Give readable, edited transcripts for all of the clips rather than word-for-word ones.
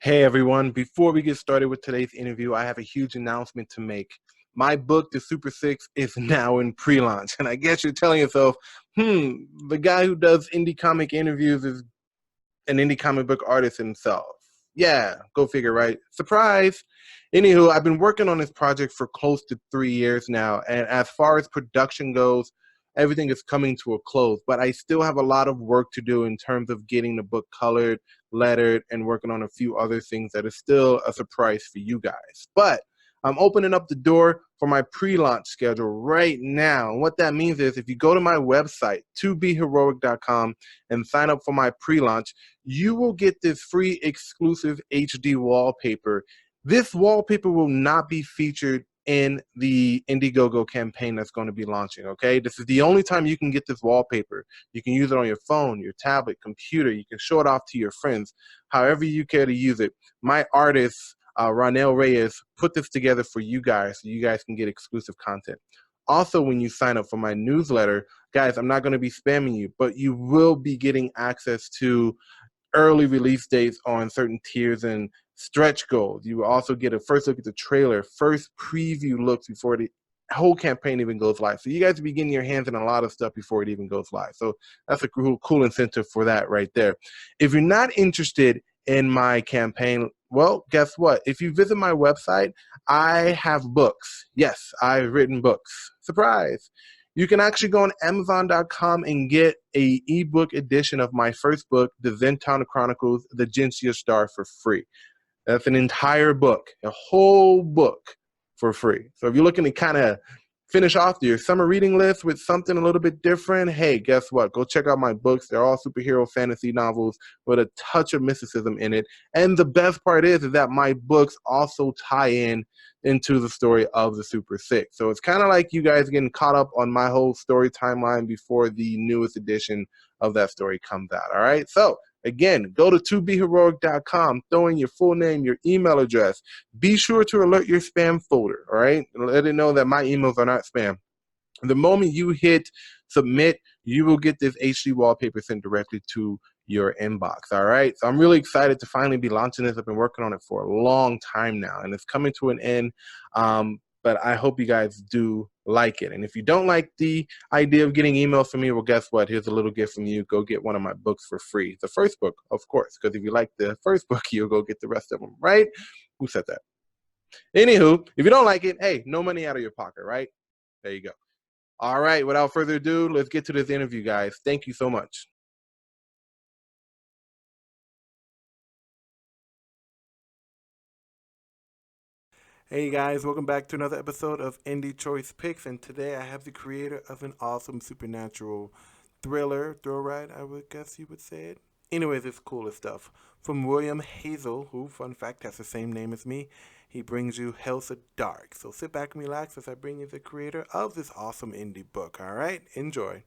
Hey everyone, before we get started with today's interview, I have a huge announcement to make. My book, The Super Six, is now in pre-launch. And I guess you're telling yourself, the guy who does indie comic interviews is an indie comic book artist himself. Yeah, go figure, right? Surprise! Anywho, I've been working on this project for close to 3 years now, and as far as production goes, everything is coming to a close. But I still have a lot of work to do in terms of getting the book colored, lettered, and working on a few other things that is still a surprise for you guys. But I'm opening up the door for my pre-launch schedule right now. And what that means is if you go to my website, tobeheroic.com, and sign up for my pre-launch, you will get this free exclusive HD wallpaper. This wallpaper will not be featured in the Indiegogo campaign that's going to be launching, okay? This is the only time you can get this wallpaper. You can use it on your phone, your tablet, computer. You can show it off to your friends, however you care to use it. My artist, Ronell Reyes, put this together for you guys so you guys can get exclusive content. Also, when you sign up for my newsletter, guys, I'm not going to be spamming you, but you will be getting access to early release dates on certain tiers and stretch goals. You will also get a first look at the trailer, first preview looks before the whole campaign even goes live. So you guys will be getting your hands on a lot of stuff before it even goes live. So that's a cool incentive for that right there. If you're not interested in my campaign, well, guess what? If you visit my website, I have books. Yes, I've written books. Surprise! You can actually go on Amazon.com and get a ebook edition of my first book, The Zentown Chronicles, The Gencia Star, for free. That's an entire book, a whole book for free. So if you're looking to kind of finish off your summer reading list with something a little bit different, hey, guess what? Go check out my books. They're all superhero fantasy novels with a touch of mysticism in it. And the best part is that my books also tie in into the story of the Super Six. So it's kind of like you guys getting caught up on my whole story timeline before the newest edition of that story comes out, all right? So again, go to tobeheroic.com, throw in your full name, your email address. Be sure to alert your spam folder, all right? Let it know that my emails are not spam. The moment you hit submit, you will get this HD wallpaper sent directly to your inbox, all right? So I'm really excited to finally be launching this. I've been working on it for a long time now, and it's coming to an end, but I hope you guys do like it. And if you don't like the idea of getting emails from me, well, guess what? Here's a little gift from you. Go get one of my books for free. The first book, of course, because if you like the first book, you'll go get the rest of them, right? Who said that? Anywho, if you don't like it, hey, no money out of your pocket, right? There you go. All right, without further ado, let's get to this interview, guys. Thank you so much. Hey guys, welcome back to another episode of Indie Choice Picks, and today I have the creator of an awesome supernatural thrill ride, I would guess you would say it. Anyways, it's cool stuff. From William Hazel, who, fun fact, has the same name as me, he brings you Ailsa Dark. So sit back and relax as I bring you the creator of this awesome indie book, all right? Enjoy.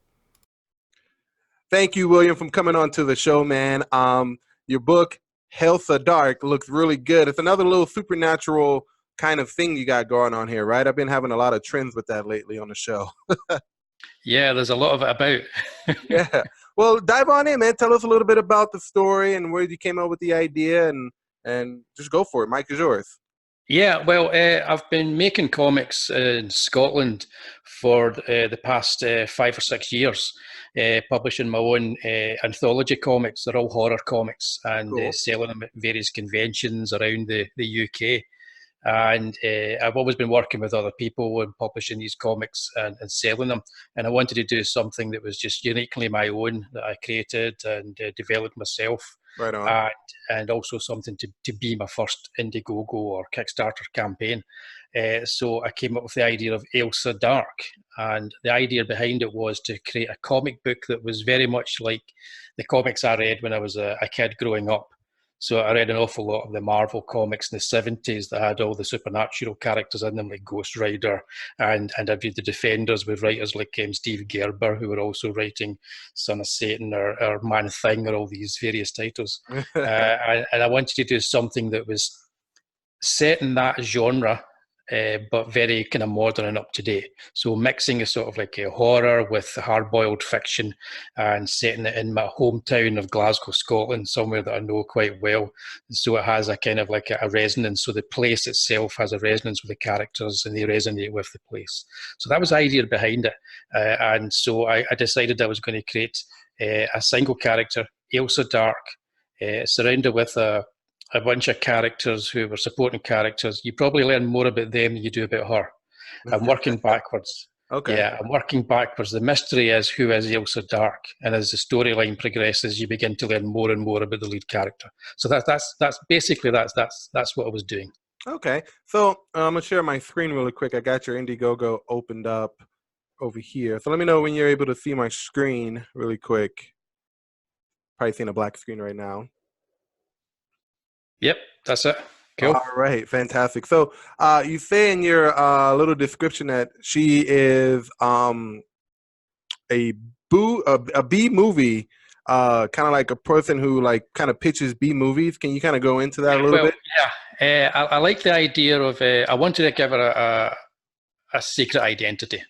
Thank you, William, for coming on to the show, man. Your book, Ailsa Dark, looks really good. It's another little supernatural kind of thing you got going on here, right? I've been having a lot of trends with that lately on the show. Yeah, there's a lot of it about. Yeah. Well, dive on in, man. Tell us a little bit about the story and where you came up with the idea, and just go for it. Mike is yours. Yeah, well, I've been making comics in Scotland for the past 5 or 6 years, publishing my own anthology comics. They're all horror comics and Cool. selling them at various conventions around the UK. And I've always been working with other people and publishing these comics and selling them. And I wanted to do something that was just uniquely my own, that I created and developed myself. Right on. And also something to be my first Indiegogo or Kickstarter campaign. So I came up with the idea of Ailsa Dark. And the idea behind it was to create a comic book that was very much like the comics I read when I was a kid growing up. So I read an awful lot of the Marvel comics in the 70s that had all the supernatural characters in them, like Ghost Rider, and I'd read the Defenders with writers like Steve Gerber, who were also writing Son of Satan or Man Thing or all these various titles. And I wanted to do something that was set in that genre, but very kind of modern and up to date. So mixing a sort of like a horror with hard-boiled fiction and setting it in my hometown of Glasgow, Scotland, somewhere that I know quite well. So it has a kind of like a resonance. So the place itself has a resonance with the characters and they resonate with the place. So that was the idea behind it. And so I decided I was going to create a single character, Ailsa Dark, surrounded with a bunch of characters who were supporting characters. You probably learn more about them than you do about her. I'm working backwards. Okay. Yeah, I'm working backwards. The mystery is, who is Ailsa Dark? And as the storyline progresses, you begin to learn more and more about the lead character. So that's basically that's what I was doing. Okay. So I'm gonna share my screen really quick. I got your Indiegogo opened up over here. So let me know when you're able to see my screen really quick. Probably seeing a black screen right now. Yep, that's it. Cool. All right, fantastic. So you say in your little description that she is a B movie, kind of like a person who like kind of pitches B movies. Can you kind of go into that a little bit? Yeah, I like the idea of. I wanted to give her a secret identity.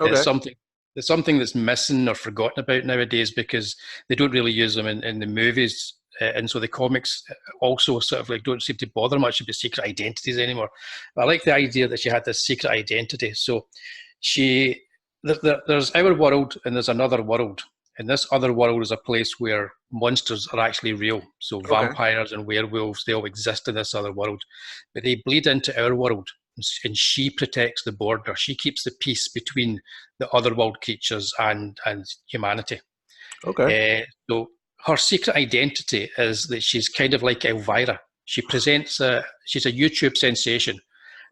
Okay. It's something that's missing or forgotten about nowadays because they don't really use them in the movies. And so the comics also sort of like don't seem to bother much about secret identities anymore. But I like the idea that she had this secret identity. So there's our world and there's another world. And this other world is a place where monsters are actually real. So vampires and werewolves, they all exist in this other world. But they bleed into our world. And she protects the border. She keeps the peace between the otherworld creatures and humanity. Okay. So her secret identity is that she's kind of like Elvira. She presents she's a YouTube sensation,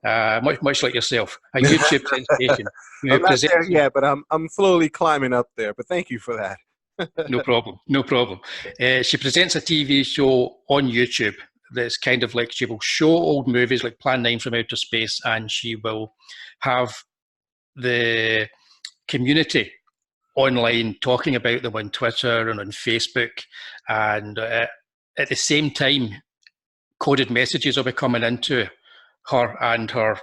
much like yourself, a YouTube sensation. I'm not there yet, but I'm slowly climbing up there. But thank you for that. No problem. She presents a TV show on YouTube that's kind of like, she will show old movies like Plan 9 from Outer Space, and she will have the community online talking about them on Twitter and on Facebook, and at the same time coded messages will be coming into her and her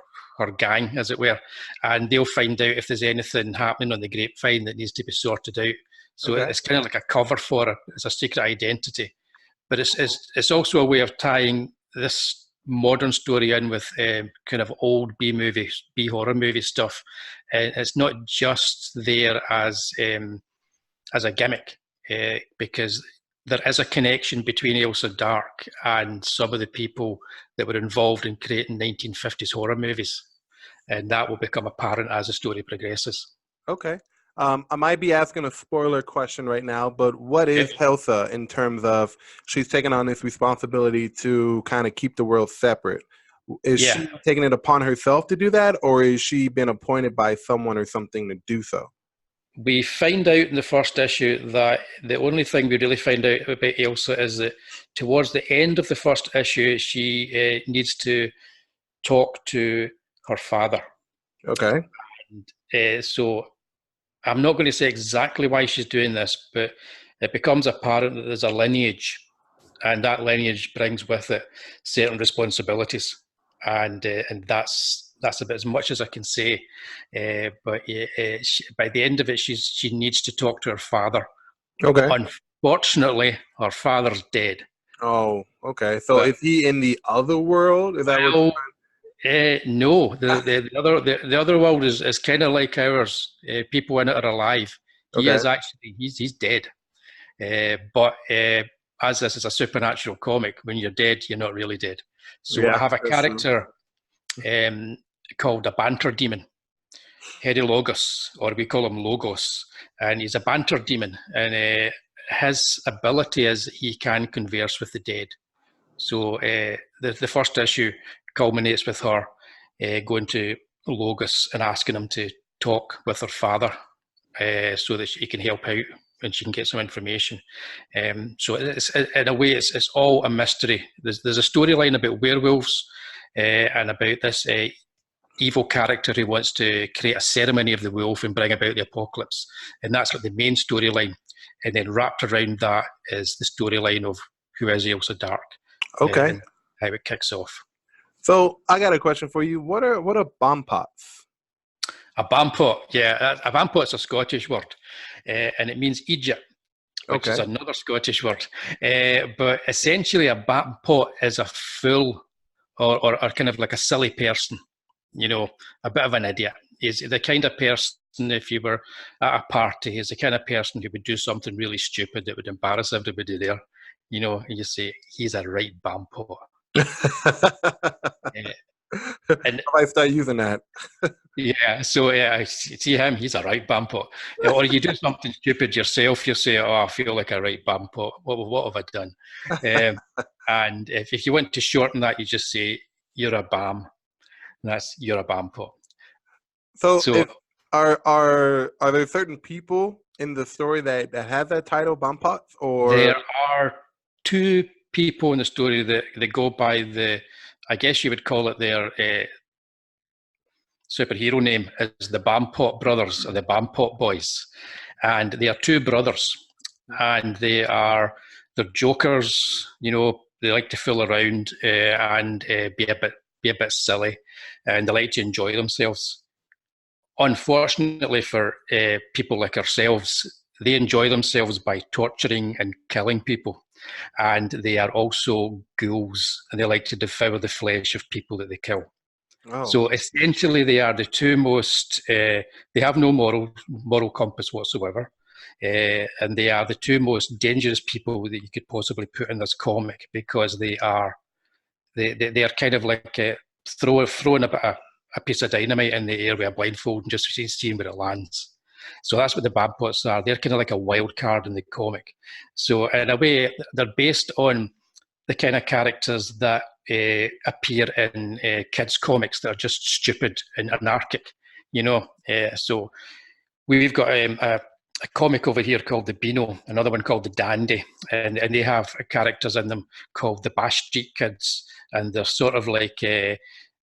gang, as it were, and they'll find out if there's anything happening on the grapevine that needs to be sorted out. So it's kind of like a cover for her. It's a secret identity, but it's also a way of tying this modern story in with kind of old B horror movie stuff. It's not just there as a gimmick, because there is a connection between Ailsa Dark and some of the people that were involved in creating 1950s horror movies, and that will become apparent as the story progresses. Okay. I might be asking a spoiler question right now, but what is Ailsa in terms of she's taking on this responsibility to kind of keep the world separate? Is she taking it upon herself to do that, or is she been appointed by someone or something to do so? We find out in the first issue that the only thing we really find out about Ailsa is that towards the end of the first issue, she needs to talk to her father. Okay. And, so I'm not going to say exactly why she's doing this, but it becomes apparent that there's a lineage, and that lineage brings with it certain responsibilities, and that's about as much as I can say. But by the end of it, she needs to talk to her father. Okay. Unfortunately, her father's dead. Oh, okay. So is he in the other world? Is that what? No, the other world is kind of like ours. People in it are alive. He is actually he's dead. But as this is a supernatural comic, when you're dead, you're not really dead. So I have a character called a banter demon, Logos, or we call him Logos, and he's a banter demon, and his ability is he can converse with the dead. So the first issue culminates with her going to Logos and asking him to talk with her father so that he can help out and she can get some information. So it's, in a way, it's all a mystery. There's a storyline about werewolves and about this evil character who wants to create a ceremony of the wolf and bring about the apocalypse. And that's like the main storyline. And then wrapped around that is the storyline of who is Ailsa Dark. Okay. And how it kicks off. So I got a question for you. What are Bampots? A Bampot, yeah, a Bampot's a Scottish word, and it means Egypt, which is Okay. another Scottish word. But essentially, a Bampot is a fool or kind of like a silly person, you know, a bit of an idiot. He's the kind of person, if you were at a party, he's the kind of person who would do something really stupid that would embarrass everybody there. You know, and you say, he's a right Bampot. Uh, and I might start using that. yeah, so I see him, he's a right Bampot. Or you do something stupid yourself, you say, oh, I feel like a right Bampot. What have I done? And if you want to shorten that, you just say, you're a Bam. And that's, you're a Bampot. So So if are there certain people in the story that have that title, Bampots, or there are two people in the story that go by I guess you would call it their superhero name is the Bampot brothers or the Bampot boys, and they are two brothers, and they're jokers. You know, they like to fool around and be a bit silly, and they like to enjoy themselves. Unfortunately for people like ourselves, they enjoy themselves by torturing and killing people, and they are also ghouls, and they like to devour the flesh of people that they kill. oh, So essentially, they are the two most. They have no moral compass whatsoever, and they are the two most dangerous people that you could possibly put in this comic because they are kind of like throwing a piece of dynamite in the air with a blindfold and just seeing where it lands. So that's what the Bampots are. They're kind of like a wild card in the comic. So in a way, they're based on the kind of characters that appear in kids' comics that are just stupid and anarchic, you know. So we've got a comic over here called the Beano, another one called the Dandy, and they have characters in them called the Bash Street Kids, and they're sort of like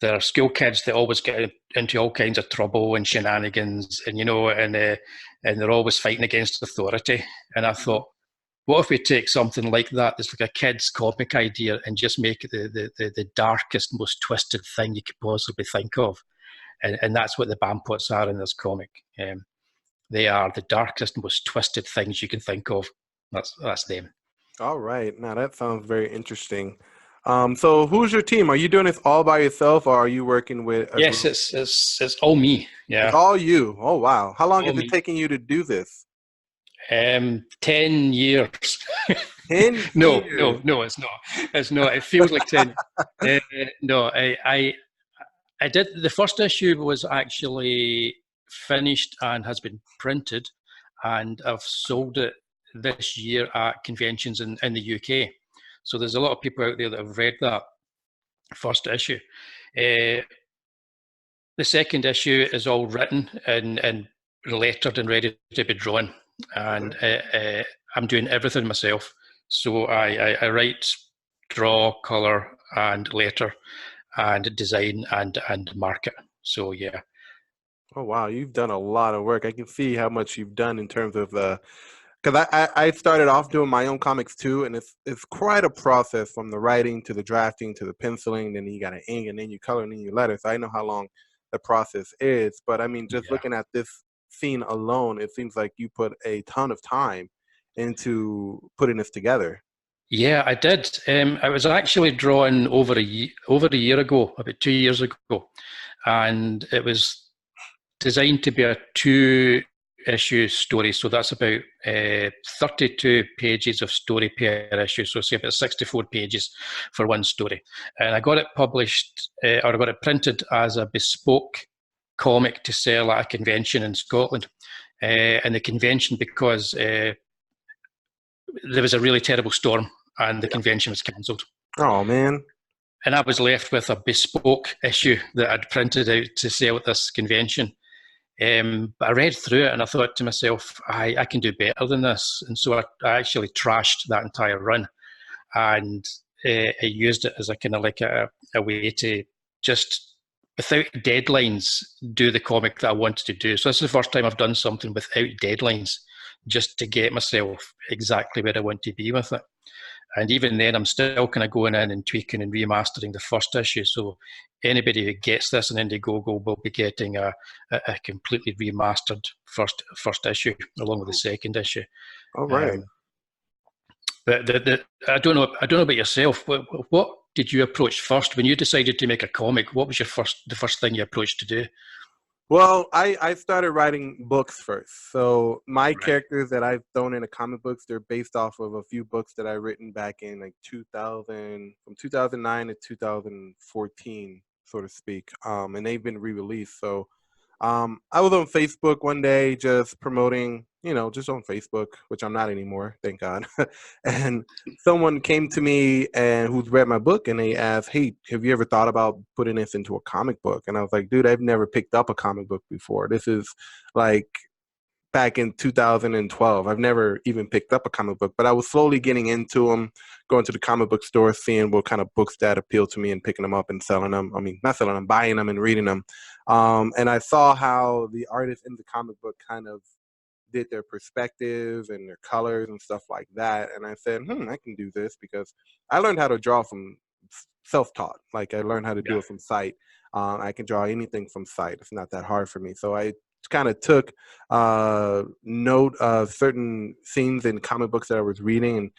they're school kids that always get into all kinds of trouble and shenanigans, and you know, and they're always fighting against authority. And I thought, what if we take something like that, that's like a kid's comic idea, and just make it the darkest, most twisted thing you could possibly think of? And that's what the Bampots are in this comic. They are the darkest, most twisted things you can think of. That's them. all right. Now that sounds very interesting. So who's your team? Are you doing this all by yourself, or are you working with a Yes, group? it's all me. It's Yeah, all you. Oh wow. How long all is it me. taking you to do this? 10 years. 10 years. No, it's not. It's not. It feels like 10. Uh, no, I did. The first issue was actually finished and has been printed, and I've sold it this year at conventions in the UK. So there's a lot of people out there that have read that first issue. Uh, the second issue is all written and lettered and ready to be drawn, and I'm doing everything myself. So I write, draw, color, and letter, and design and market. So yeah. Oh wow, you've done a lot of work. I can see how much you've done in terms of the, because I started off doing my own comics too, and it's quite a process from the writing to the drafting to the penciling. Then you got to ink, and then you color, and then you letter. So I know how long the process is. But I mean, just Yeah. looking at this scene alone, it seems like you put a ton of time into putting this together. Yeah, I did. I was actually drawn over a year ago, about 2 years ago, and it was designed to be a two-issue story. So that's about 32 pages of story per issue. So say about 64 pages for one story. And I got it published, or I got it printed as a bespoke comic to sell at a convention in Scotland. And the convention, because there was a really terrible storm and the Yeah. convention was cancelled. Oh man. And I was left with a bespoke issue that I'd printed out to sell at this convention. But I read through it and I thought to myself, I can do better than this. And so I actually trashed that entire run, and I used it as a kind of like a way to just, without deadlines, do the comic that I wanted to do. So this is the first time I've done something without deadlines, just to get myself exactly where I want to be with it. And even then, I'm still kind of going in and tweaking and remastering the first issue. So anybody who gets this in Indiegogo will be getting a completely remastered first issue along with the second issue. All right. But I don't know about yourself. What did you approach first when you decided to make a comic? What was the first thing you approached to do? Well, I started writing books first. So my Right. characters that I've thrown into comic books, they're based off of a few books that I've written back in like 2000, from 2009 to 2014, so to speak. And they've been re-released. So I was on Facebook one day just promoting, just on Facebook, which I'm not anymore, thank God. And someone came to me and who's read my book, and they asked, "Hey, have you ever thought about putting this into a comic book?" And I was like, "Dude, I've never picked up a comic book before. This is like back in 2012. I've never even picked up a comic book, but I was slowly getting into them, going to the comic book store, seeing what kind of books that appeal to me and picking them up and selling them. I mean, not selling them, buying them and reading them. And I saw how the artists in the comic book kind of did their perspective and their colors and stuff like that. And I said, I can do this because I learned how to draw from self-taught. Like I learned how to do it from sight. I can draw anything from sight. It's not that hard for me. So I kind of took note of certain scenes in comic books that I was reading and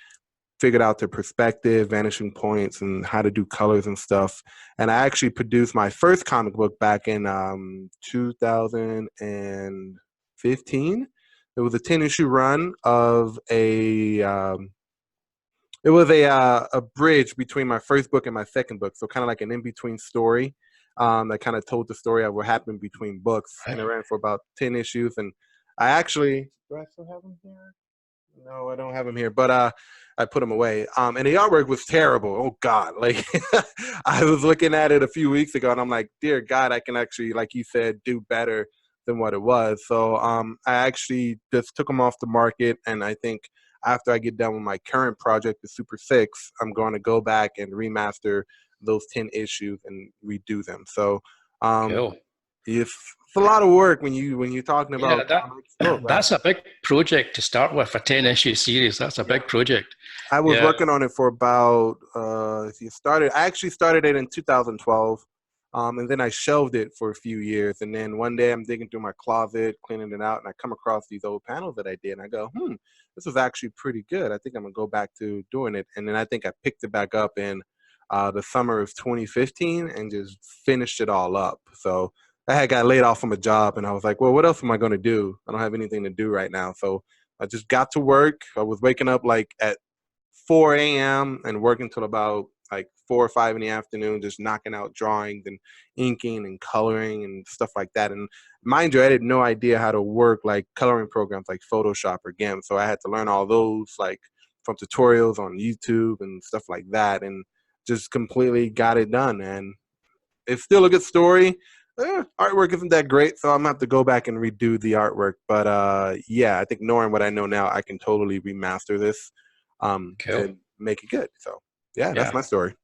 figured out their perspective, vanishing points, and how to do colors and stuff. And I actually produced my first comic book back in 2015. It was a 10-issue run of it was a bridge between my first book and my second book, so kind of like an in-between story that kind of told the story of what happened between books, and it ran for about 10 issues. And I actually, do I still have them here? No, I don't have them here, but I put them away. And the artwork was terrible. Oh God, like I was looking at it a few weeks ago, and I'm like, dear God, I can actually, like you said, do better than what it was. So I actually just took them off the market, and I think after I get done with my current project, the Super 6, I'm going to go back and remaster those 10 issues and redo them. So Cool. it's a lot of work when you're talking about comics. That's a big project to start with, a 10-issue series. That's a big project. I was working on it for about I actually started it in 2012. And then I shelved it for a few years. And then one day I'm digging through my closet, cleaning it out, and I come across these old panels that I did. And I go, this was actually pretty good. I think I'm going to go back to doing it. And then I think I picked it back up in the summer of 2015 and just finished it all up. So I had got laid off from a job, and I was like, well, what else am I going to do? I don't have anything to do right now. So I just got to work. I was waking up like at 4 a.m. and working till about like 4 or 5 in the afternoon, just knocking out drawings and inking and coloring and stuff like that. And mind you, I had no idea how to work like coloring programs like Photoshop or GIMP. So I had to learn all those like from tutorials on YouTube and stuff like that, and just completely got it done. And it's still a good story. Artwork isn't that great, so I'm gonna have to go back and redo the artwork. But yeah, I think knowing what I know now, I can totally remaster this and make it good. So yeah, that's my story.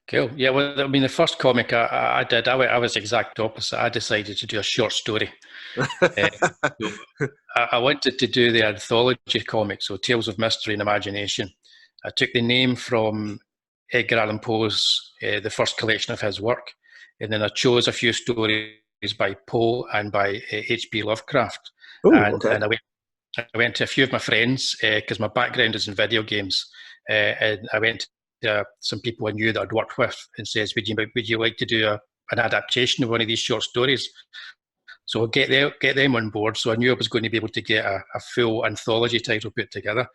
Cool. Yeah, well, I mean, the first comic I did, I was the exact opposite. I decided to do a short story. I wanted to do the anthology comic, so Tales of Mystery and Imagination. I took the name from Edgar Allan Poe's, the first collection of his work, and then I chose a few stories by Poe and by H.P. Lovecraft. Ooh, and I went to a few of my friends because my background is in video games, and I went to some people I knew that I'd worked with and says, would you like to do an adaptation of one of these short stories? So I'll get them on board. So I knew I was going to be able to get a full anthology title put together.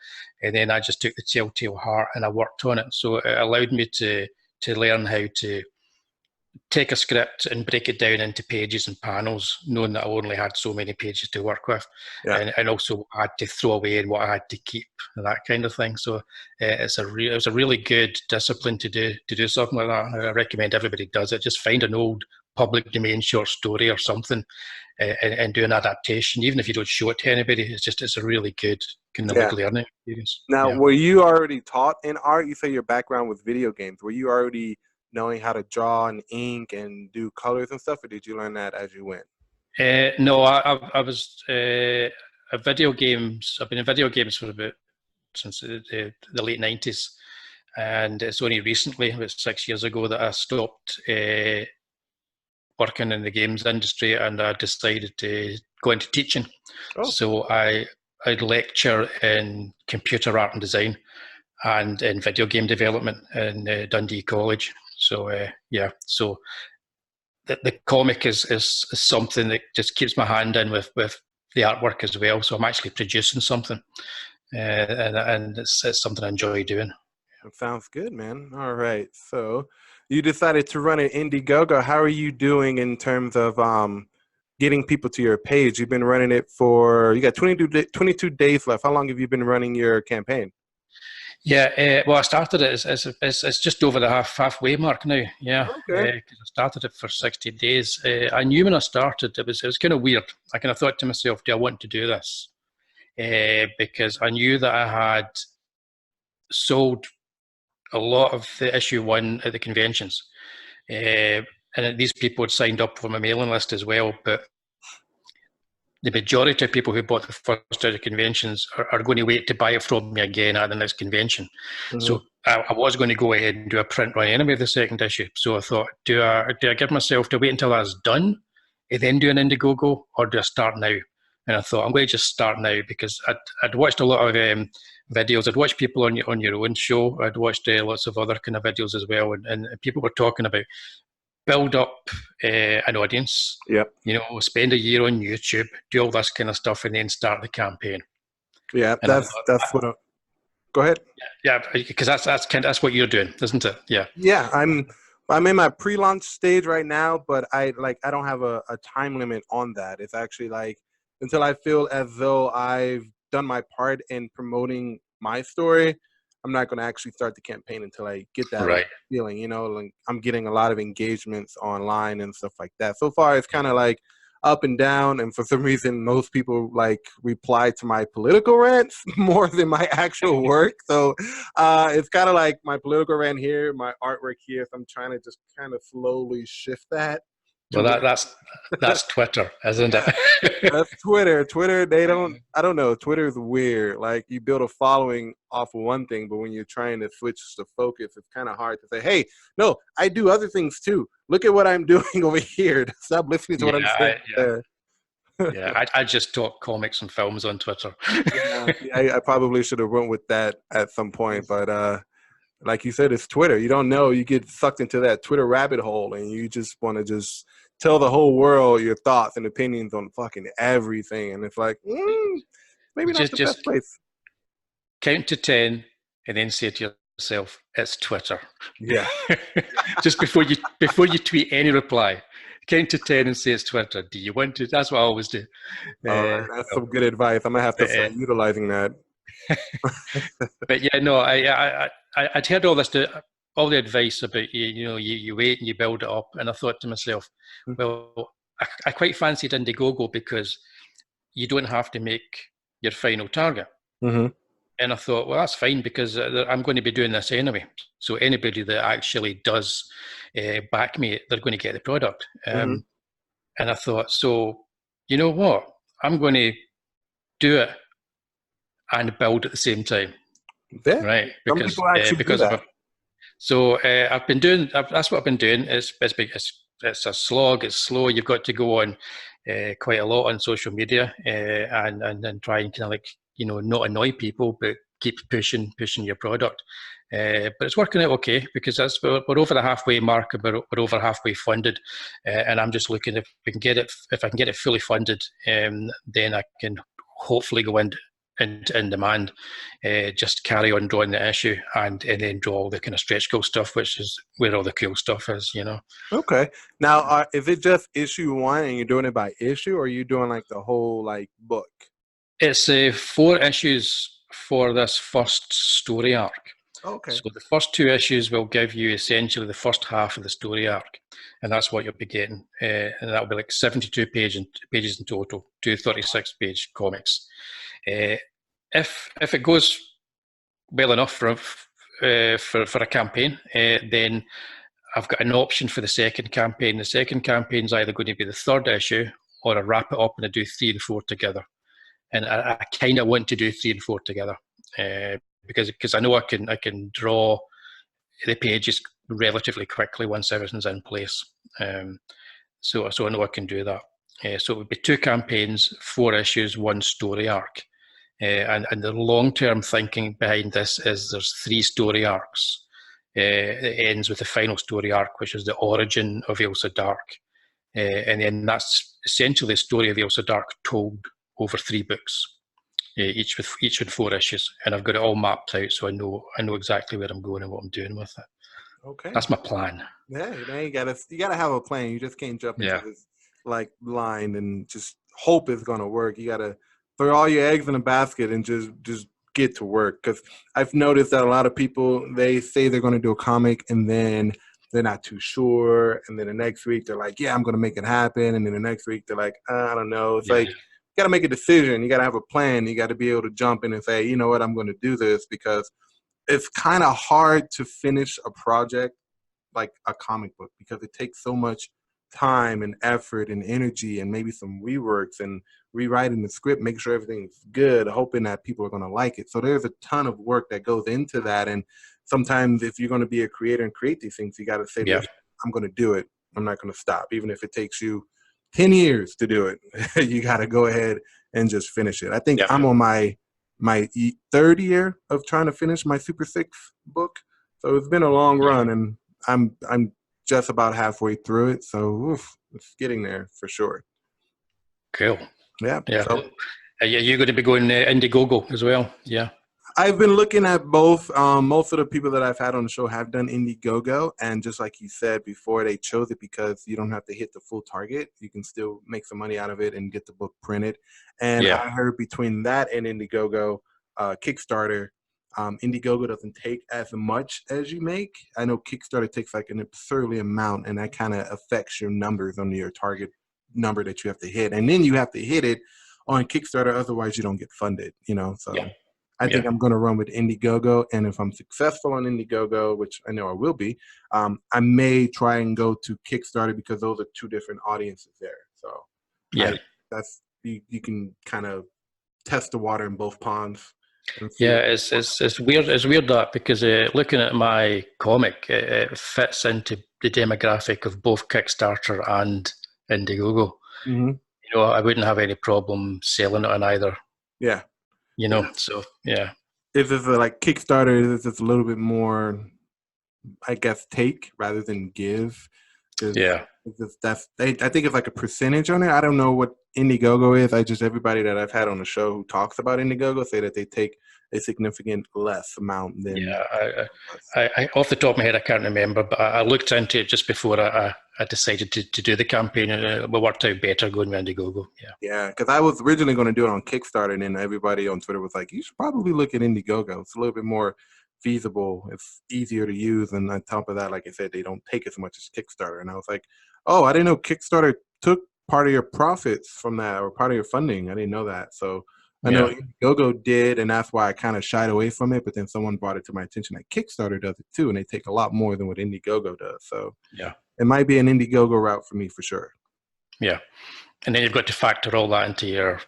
And then I just took the Telltale Heart and I worked on it. So it allowed me to learn how to take a script and break it down into pages and panels, knowing that I only had so many pages to work with, and also what I had to throw away and what I had to keep, and that kind of thing. So it was a really good discipline to do something like that. I recommend everybody does it. Just find an old public domain short story or something and do an adaptation. Even if you don't show it to anybody, it's a really good kind of learning experience. Now, were you already taught in art? You say your background was video games. Were you already knowing how to draw and ink and do colors and stuff, or did you learn that as you went? No, I was video games. I've been in video games for since the late 90s. and it's only recently, about 6 years ago, that I stopped working in the games industry, and I decided to go into teaching. Oh. So I'd lecture in computer art and design and in video game development in Dundee College. So so the comic is something that just keeps my hand in with the artwork as well. So I'm actually producing something, and it's something I enjoy doing. Sounds good, man. All right. So you decided to run an Indiegogo. How are you doing in terms of getting people to your page? You've been running it for, you got 22 days left. How long have you been running your campaign? Yeah, well, I started it. It's just over the halfway mark now. Yeah, Okay. I started it for 60 days. I knew when I started, it was kind of weird. I kind of thought to myself, do I want to do this? Because I knew that I had sold a lot of the issue 1 at the conventions. And these people had signed up for my mailing list as well, but the majority of people who bought the first out of conventions are going to wait to buy it from me again at the next convention. Mm-hmm. So I was going to go ahead and do a print run anyway of the second issue. So I thought, do I give myself to wait until that's done and then do an Indiegogo, or do I start now? And I thought, I'm going to just start now, because I'd watched a lot of videos. I'd watched people on your own show. I'd watched lots of other kind of videos as well, and people were talking about build up an audience. Yep. Spend a year on YouTube, do all this kind of stuff, and then start the campaign. Yeah, that's what. Go ahead. Yeah, because that's what you're doing, isn't it? Yeah. Yeah, I'm in my pre-launch stage right now, but I don't have a time limit on that. It's actually like until I feel as though I've done my part in promoting my story, I'm not going to actually start the campaign until I get that feeling, like I'm getting a lot of engagements online and stuff like that. So far, it's kind of like up and down, and for some reason, most people reply to my political rants more than my actual work. So it's kind of like my political rant here, my artwork here. So I'm trying to just kind of slowly shift that. Well, that's Twitter, isn't it? That's Twitter. Twitter, I don't know. Twitter is weird. Like, you build a following off of one thing, but when you're trying to switch the focus, it's kind of hard to say, hey, no, I do other things too. Look at what I'm doing over here. Stop listening to what I'm saying. I just talk comics and films on Twitter. I probably should have went with that at some point, but like you said, it's Twitter. You don't know. You get sucked into that Twitter rabbit hole, and you just want to just tell the whole world your thoughts and opinions on fucking everything. And it's like, maybe not the best place. Count to 10 and then say to yourself, it's Twitter. Yeah. Just before you tweet any reply, count to 10 and say it's Twitter. Do you want to? That's what I always do. That's some good advice. I'm going to have to start utilizing that. But yeah, no, I'd heard all the advice about you wait and you build it up, and I thought to myself, well, I quite fancied Indiegogo because you don't have to make your final target. Mm-hmm. And I thought, well, that's fine, because I'm going to be doing this anyway. So anybody that actually does back me, they're going to get the product. And I thought, so you know what? I'm going to do it and build at the same time. Yeah. Right? Because I've been doing. That's what I've been doing. It's a slog. It's slow. You've got to go on quite a lot on social media and try and kind of not annoy people, but keep pushing your product. But it's working out okay, because we're over the halfway mark. We're over halfway funded, and I'm just looking if I can get it fully funded, then I can hopefully go in demand, just carry on drawing the issue and then draw all the kind of stretch goal stuff, which is where all the cool stuff is, Okay. Now, is it just issue 1 and you're doing it by issue, or are you doing the whole book? It's 4 issues for this first story arc. Okay. So the first 2 issues will give you essentially the first half of the story arc, and that's what you'll be getting. And that'll be 72 pages in total, 2 36-page comics. If it goes well enough for a campaign, then I've got an option for the second campaign. The second campaign is either going to be the 3rd issue, or I wrap it up and I do 3 and 4 together. And I kind of want to do 3 and 4 together, because I know I can draw the pages relatively quickly once everything's in place. So I know I can do that. So it would be 2 campaigns, 4 issues, 1 story arc. And the long-term thinking behind this is there's 3 story arcs. It ends with the final story arc, which is the origin of Ailsa Dark. And then that's essentially the story of Ailsa Dark told over 3 books, each with 4 issues. And I've got it all mapped out, so I know exactly where I'm going and what I'm doing with it. Okay, that's my plan. Yeah, now you gotta have a plan. You just can't jump into this like blind and just hope it's gonna work. You gotta throw all your eggs in a basket and just get to work. Because I've noticed that a lot of people, they say they're gonna do a comic and then they're not too sure, and then the next week they're like, yeah, I'm gonna make it happen, and then the next week they're like, I don't know. It's like, you gotta make a decision. You gotta have a plan. You gotta be able to jump in and say, you know what, I'm gonna do this, because it's kind of hard to finish a project like a comic book, because it takes so much time and effort and energy, and maybe some reworks and rewriting the script, make sure everything's good, hoping that people are going to like it. So there's a ton of work that goes into that. And sometimes if you're going to be a creator and create these things, you got to say, listen, I'm going to do it. I'm not going to stop. Even if it takes you 10 years to do it, you got to go ahead and just finish it. I think I'm on my 3rd year of trying to finish my Super 6 book. So it's been a long run, and I'm just about halfway through it, so it's getting there for sure. Cool. Yeah. So, you're going to be going Indiegogo as well? Yeah. I've been looking at both. Most of the people that I've had on the show have done Indiegogo, and just like you said before, they chose it because you don't have to hit the full target. You can still make some money out of it and get the book printed. And I heard between that and Indiegogo, Kickstarter, Indiegogo doesn't take as much as you make. I know Kickstarter takes like an absurdly amount, and that kind of affects your numbers on your target number that you have to hit. And then you have to hit it on Kickstarter, otherwise you don't get funded, so I think I'm going to run with Indiegogo, and if I'm successful on Indiegogo, which I know I will be, I may try and go to Kickstarter, because those are 2 different audiences there. So that's you can kind of test the water in both ponds. It's weird. It's weird that, because looking at my comic, it fits into the demographic of both Kickstarter and Indiegogo. Mm-hmm. I wouldn't have any problem selling it on either. Yeah. So if it's like Kickstarter, it's a little bit more, I guess, take rather than give. I think it's like a percentage on it. I don't know what Indiegogo is. Everybody that I've had on the show who talks about Indiegogo say that they take a significant less amount than. I off the top of my head, I can't remember, but I looked into it just before I decided to do the campaign, and it worked out better going with Indiegogo. Yeah, because I was originally going to do it on Kickstarter, and then everybody on Twitter was like, you should probably look at Indiegogo. It's a little bit more feasible. It's easier to use, and on top of that, like I said, they don't take as much as Kickstarter. And I was like, oh, I didn't know Kickstarter took part of your profits from that, or part of your funding. I didn't know that. So I know Indiegogo did, and that's why I kind of shied away from it. But then someone brought it to my attention that Kickstarter does it too, and they take a lot more than what Indiegogo does. So it might be an Indiegogo route for me for sure. Yeah, and then you've got to factor all that into your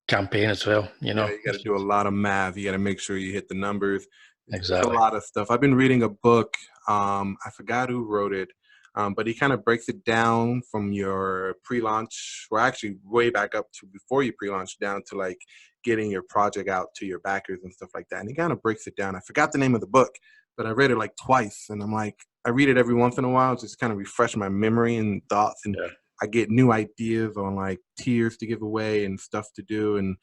campaign as well. You got to do a lot of math. You got to make sure you hit the numbers. Exactly. It's a lot of stuff. I've been reading a book. I forgot who wrote it, but he kind of breaks it down from your pre-launch, or actually way back up to before you pre-launch, down to like getting your project out to your backers and stuff like that. And he kind of breaks it down. I forgot the name of the book, but I read it like twice, and I'm like, I read it every once in a while, just kind of refresh my memory and thoughts, and I get new ideas on like tiers to give away and stuff to do, and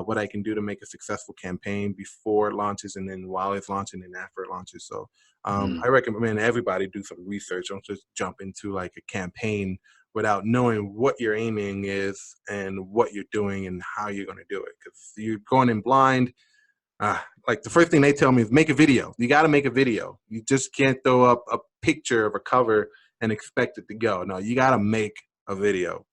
what I can do to make a successful campaign before it launches, and then while it's launching and after it launches. So I recommend everybody do some research. Don't just jump into like a campaign without knowing what your aiming is and what you're doing and how you're going to do it. Because you're going in blind. Like the first thing they tell me is make a video. You got to make a video. You just can't throw up a picture of a cover and expect it to go. No, you got to make a video.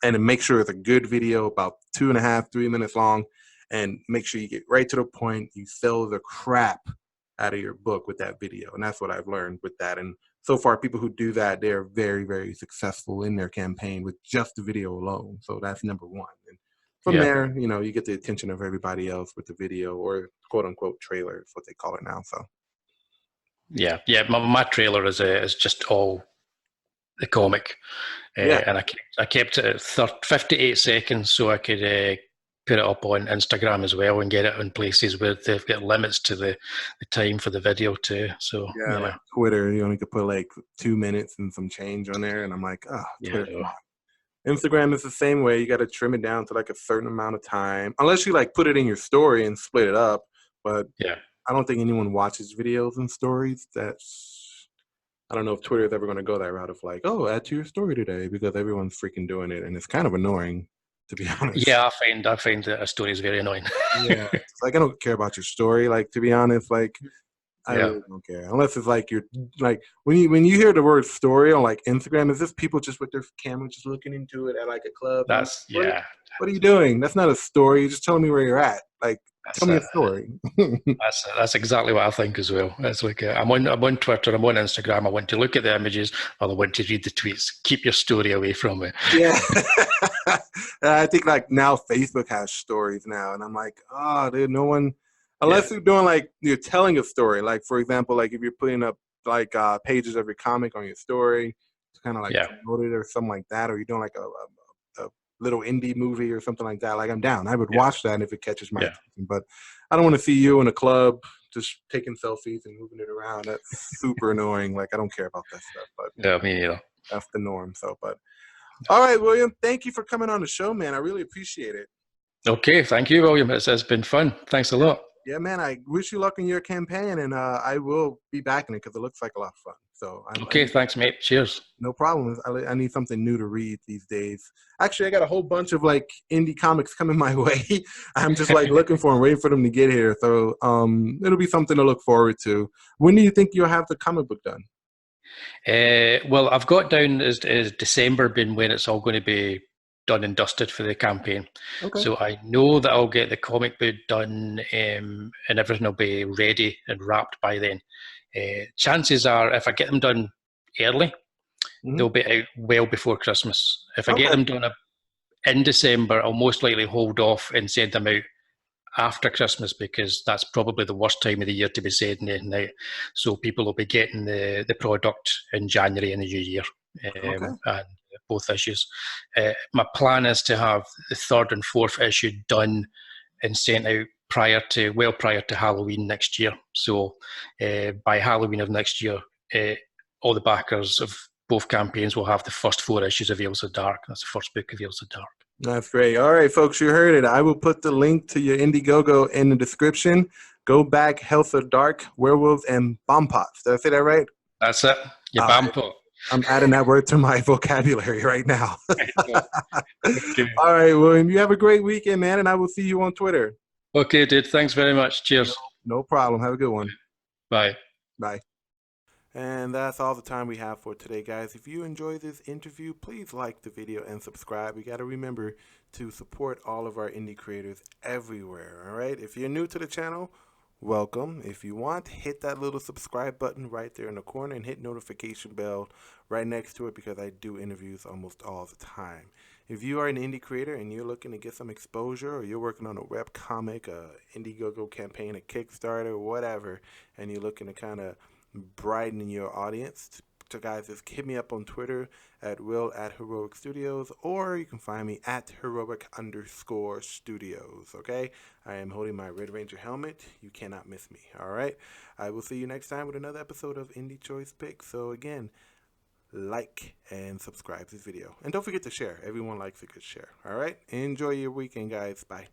And make sure it's a good video, about 2.5, 3 minutes long, and make sure you get right to the point. You sell the crap out of your book with that video. And that's what I've learned with that. And so far, people who do that, they're very, very successful in their campaign with just the video alone. So that's number one. And from there, you get the attention of everybody else with the video, or quote unquote trailer is what they call it now. So Yeah, yeah. My trailer is just all the comic, Yeah. and I kept it at 58 seconds so I could put it up on Instagram as well and get it in places where they've got limits to the time for the video too. So Yeah, like yeah, Twitter, you only could put like 2 minutes and some change on there, and I'm like, oh, yeah, Twitter, come on. Instagram is the same way. You got to trim it down to like a certain amount of time, unless you like put it in your story and split it up. But yeah. I don't think anyone watches videos and stories. I don't know if Twitter is ever going to go that route of like, oh, add to your story today, because everyone's freaking doing it, and it's kind of annoying, to be honest. Yeah, I find that a story is very annoying. Yeah, it's like I don't care about your story. Like, to be honest, like I Yeah, really don't care unless it's like you're like when you hear the word story on like Instagram, is this people just with their camera just looking into it at like a club? And I'm like, that's yeah, what are you doing? That's not a story. You're just telling me where you're at. Like, tell that's me it. a story. That's exactly what I think as well. It's like I'm on Twitter, I'm on Instagram. I want to look at the images, or I want to read the tweets. Keep your story away from it. Yeah. I think like now Facebook has stories now, and I'm like, oh, dude, no one, Yeah, unless you're doing like you're telling a story. Like, for example, like if you're putting up like pages of your comic on your story to kind of like yeah, promote it or something like that, or you're doing like a little indie movie or something like that. Like, I'm down. I would yeah, watch that if it catches my yeah. attention. But I don't want to see you in a club just taking selfies and moving it around. That's super annoying. Like, I don't care about that stuff. But Yeah, me neither. that's the norm. So, but all right, William, thank you for coming on the show, man. I really appreciate it. Okay, thank you, William. It's been fun. Thanks a Yeah, lot. yeah, man. I wish you luck in your campaign, and I will be backing it because it looks like a lot of fun. So I Okay, thanks, mate. Cheers. no problem. I need something new to read these days. Actually, I got a whole bunch of like indie comics coming my way. I'm just like looking for them, waiting for them to get here. So it'll be something to look forward to. When do you think you'll have the comic book done? Well, I've got down as December being when it's all going to be done and dusted for the campaign. Okay. So I know that I'll get the comic book done and everything will be ready and wrapped by then. Chances are, if I get them done early, Hmm. they'll be out well before Christmas. If I get Okay. them done in December, I'll most likely hold off and send them out after Christmas because that's probably the worst time of the year to be sending anything out. So people will be getting the product in January in the new year, Okay. and both issues. My plan is to have the third and fourth issue done and sent out prior to Halloween next year. So by Halloween of next year, all the backers of both campaigns will have the first four issues of Ailsa Dark. That's the first book of Ailsa Dark. That's great. All right, folks, you heard it. I will put the link to your Indiegogo in the description. Go back, Ailsa Dark, Werewolves, and Bampots. Did I say that right? That's it. Your All right. Bampot. I'm adding that word to my vocabulary right now. Okay. All right, William, you have a great weekend, man, and I will see you on Twitter. Okay, dude. Thanks very much. No, Cheers. no problem. Have a good one. Bye. Bye. And that's all the time we have for today, guys. If you enjoyed this interview, please like the video and subscribe. You got to remember to support all of our indie creators everywhere, all right? If you're new to the channel, welcome. If you want, hit that little subscribe button right there in the corner and hit notification bell right next to it because I do interviews almost all the time. If you are an indie creator and you're looking to get some exposure, or you're working on a web comic, a Indiegogo campaign, a Kickstarter, whatever, and you're looking to kind of brighten your audience, so guys, just hit me up on Twitter at Will@Heroic Studios, or you can find me at Heroic_Studios. Okay, I am holding my Red Ranger helmet. You cannot miss me. All right, I will see you next time with another episode of Indie Choice Picks. So again, like and subscribe to this video, and don't forget to share. Everyone likes a good share. All right, enjoy your weekend, guys. Bye.